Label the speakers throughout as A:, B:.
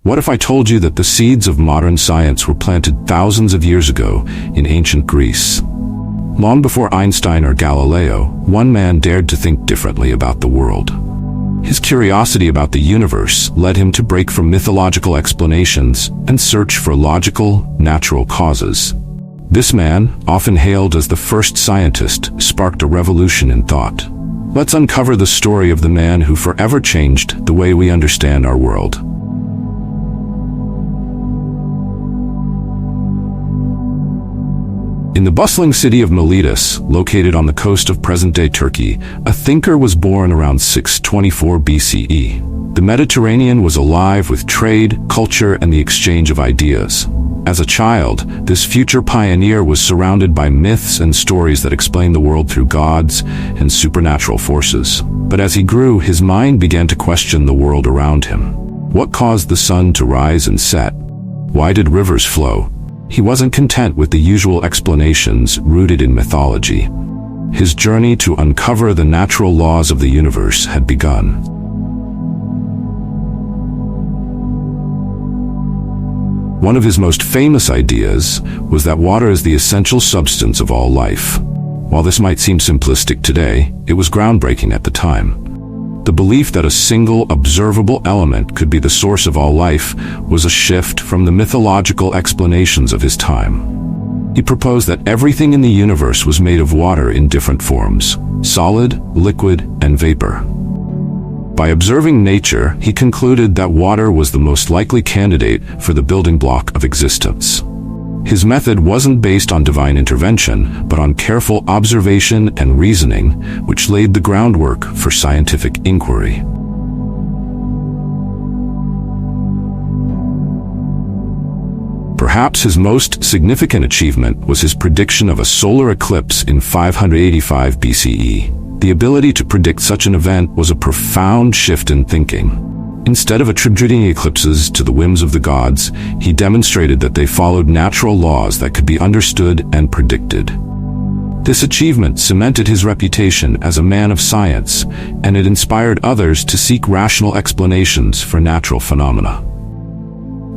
A: What if I told you that the seeds of modern science were planted thousands of years ago in ancient Greece? Long before Einstein or Galileo, one man dared to think differently about the world. His curiosity about the universe led him to break from mythological explanations and search for logical, natural causes. This man, often hailed as the first scientist, sparked a revolution in thought. Let's uncover the story of the man who forever changed the way we understand our world. In the bustling city of Miletus, located on the coast of present-day Turkey, a thinker was born around 624 BCE. The Mediterranean was alive with trade, culture, and the exchange of ideas. As a child, this future pioneer was surrounded by myths and stories that explained the world through gods and supernatural forces. But as he grew, his mind began to question the world around him. What caused the sun to rise and set? Why did rivers flow? He wasn't content with the usual explanations rooted in mythology. His journey to uncover the natural laws of the universe had begun. One of his most famous ideas was that water is the essential substance of all life. While this might seem simplistic today, it was groundbreaking at the time. The belief that a single observable element could be the source of all life was a shift from the mythological explanations of his time. He proposed that everything in the universe was made of water in different forms: solid, liquid, and vapor. By observing nature, he concluded that water was the most likely candidate for the building block of existence. His method wasn't based on divine intervention, but on careful observation and reasoning, which laid the groundwork for scientific inquiry. Perhaps his most significant achievement was his prediction of a solar eclipse in 585 BCE. The ability to predict such an event was a profound shift in thinking. Instead of attributing eclipses to the whims of the gods, he demonstrated that they followed natural laws that could be understood and predicted. This achievement cemented his reputation as a man of science, and it inspired others to seek rational explanations for natural phenomena.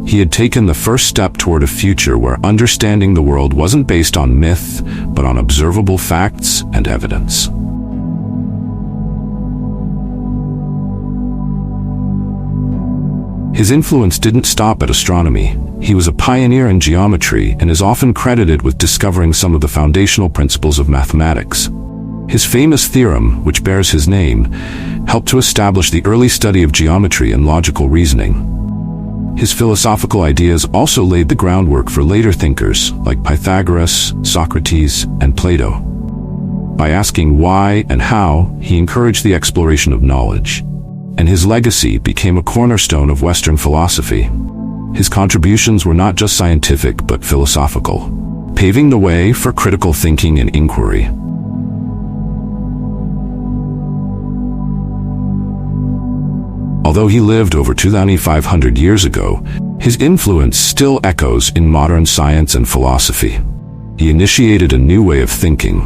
A: He had taken the first step toward a future where understanding the world wasn't based on myth, but on observable facts and evidence. His influence didn't stop at astronomy. He was a pioneer in geometry and is often credited with discovering some of the foundational principles of mathematics. His famous theorem, which bears his name, helped to establish the early study of geometry and logical reasoning. His philosophical ideas also laid the groundwork for later thinkers like Pythagoras, Socrates, and Plato. By asking why and how, he encouraged the exploration of knowledge, and his legacy became a cornerstone of Western philosophy. His contributions were not just scientific but philosophical, paving the way for critical thinking and inquiry. Although he lived over 2,500 years ago, his influence still echoes in modern science and philosophy. He initiated a new way of thinking,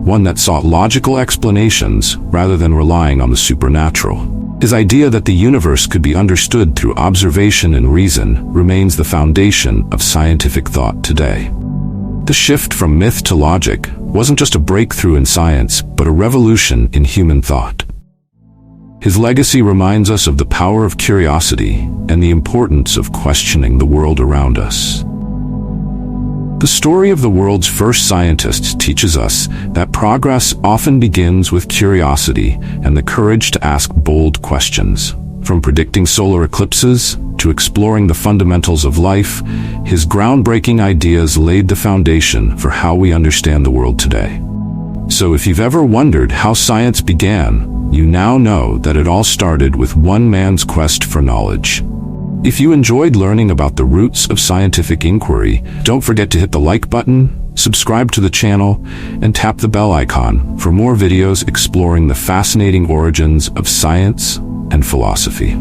A: one that sought logical explanations rather than relying on the supernatural. His idea that the universe could be understood through observation and reason remains the foundation of scientific thought today. The shift from myth to logic wasn't just a breakthrough in science, but a revolution in human thought. His legacy reminds us of the power of curiosity and the importance of questioning the world around us. The story of the world's first scientists teaches us that progress often begins with curiosity and the courage to ask bold questions. From predicting solar eclipses to exploring the fundamentals of life, his groundbreaking ideas laid the foundation for how we understand the world today. So if you've ever wondered how science began, you now know that it all started with one man's quest for knowledge. If you enjoyed learning about the roots of scientific inquiry, don't forget to hit the like button, subscribe to the channel, and tap the bell icon for more videos exploring the fascinating origins of science and philosophy.